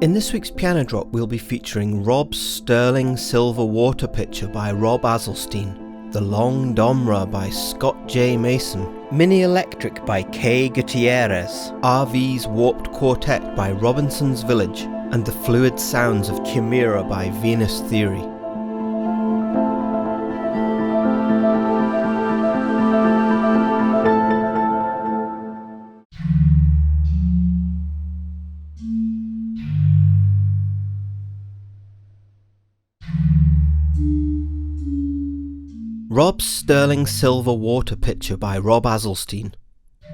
In this week's Pianodrop, we'll be featuring Rob's sterling silver water pitcher by Rob Azelstein, the Long Domra by Scott J. Mason, Mini Electric by Kay Gutierrez, RV's Warped Quartet by Robinson's Village, and the fluid sounds of Chimera by Venus Theory. Rob's sterling silver water pitcher by Rob Azelstein.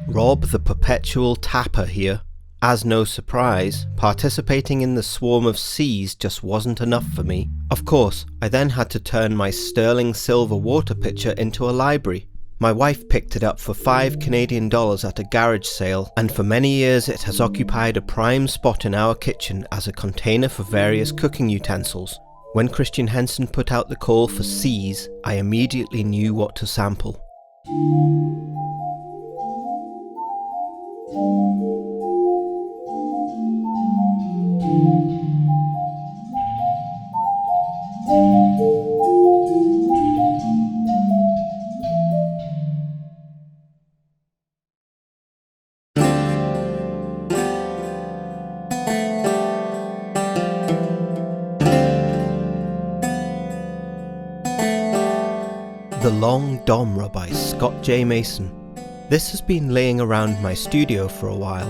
Rob the perpetual tapper here. As no surprise, participating in the swarm of C's just wasn't enough for me. Of course, I then had to turn my sterling silver water pitcher into a library. My wife picked it up for $5 Canadian at a garage sale, and for many years it has occupied a prime spot in our kitchen as a container for various cooking utensils. When Christian Henson put out the call for C's, I immediately knew what to sample. The Long Domra by Scott J. Mason. This has been laying around my studio for a while.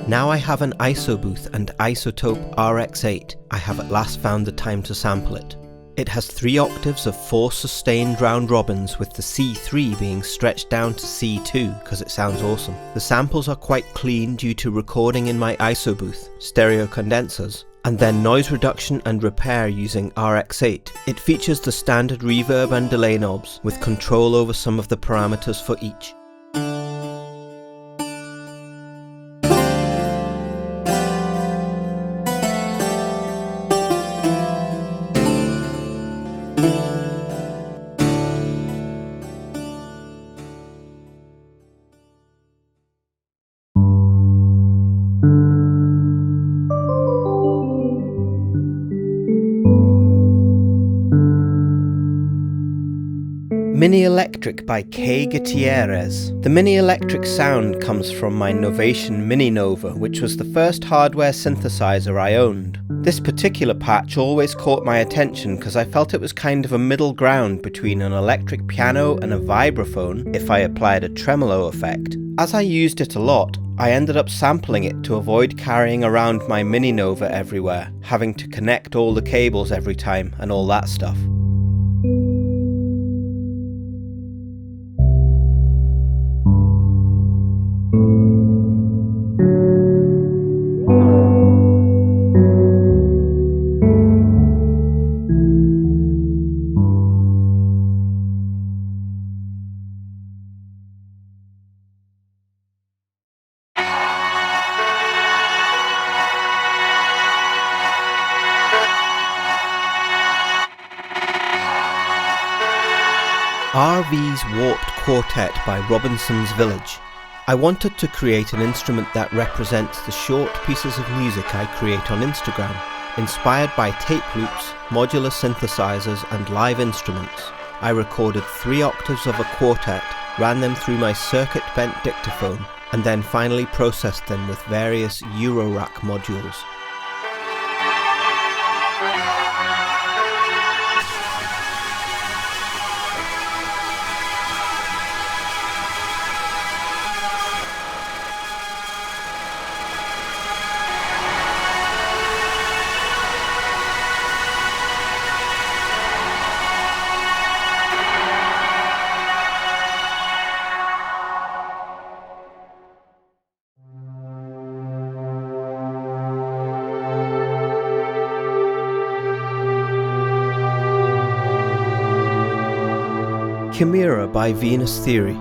Now I have an ISO booth and Isotope RX8, I have at last found the time to sample it. It has 3 octaves of 4 sustained round robins, with the C3 being stretched down to C2 because it sounds awesome. The samples are quite clean due to recording in my ISO booth, stereo condensers, and then noise reduction and repair using RX8. It features the standard reverb and delay knobs, with control over some of the parameters for each. Mini Electric by Kay Gutierrez. The Mini Electric sound comes from my Novation Mini Nova, which was the first hardware synthesizer I owned. This particular patch always caught my attention because I felt it was kind of a middle ground between an electric piano and a vibraphone if I applied a tremolo effect. As I used it a lot, I ended up sampling it to avoid carrying around my Mini Nova everywhere, having to connect all the cables every time and all that stuff. RV's Warped Quartet by Robinson's Village. I wanted to create an instrument that represents the short pieces of music I create on Instagram, inspired by tape loops, modular synthesizers and live instruments. I recorded 3 octaves of a quartet, ran them through my circuit bent dictaphone, and then finally processed them with various Eurorack modules. Chimera by Venus Theory.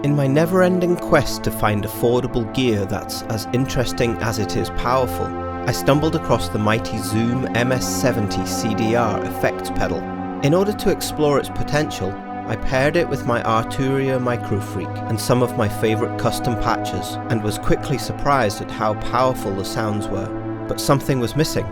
In my never-ending quest to find affordable gear that's as interesting as it is powerful, I stumbled across the mighty Zoom MS-70 CDR effects pedal. In order to explore its potential, I paired it with my Arturia Microfreak and some of my favourite custom patches, and was quickly surprised at how powerful the sounds were. but something was missing.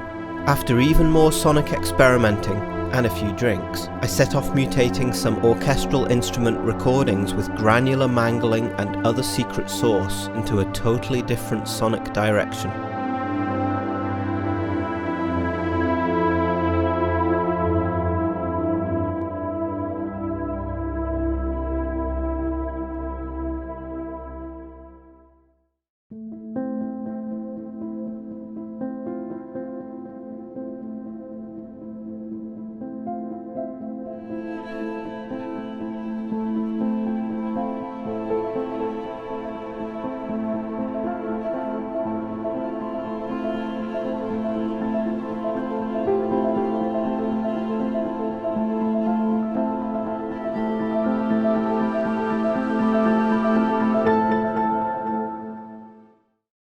After even more sonic experimenting and a few drinks, I set off mutating some orchestral instrument recordings with granular mangling and other secret sauce into a totally different sonic direction.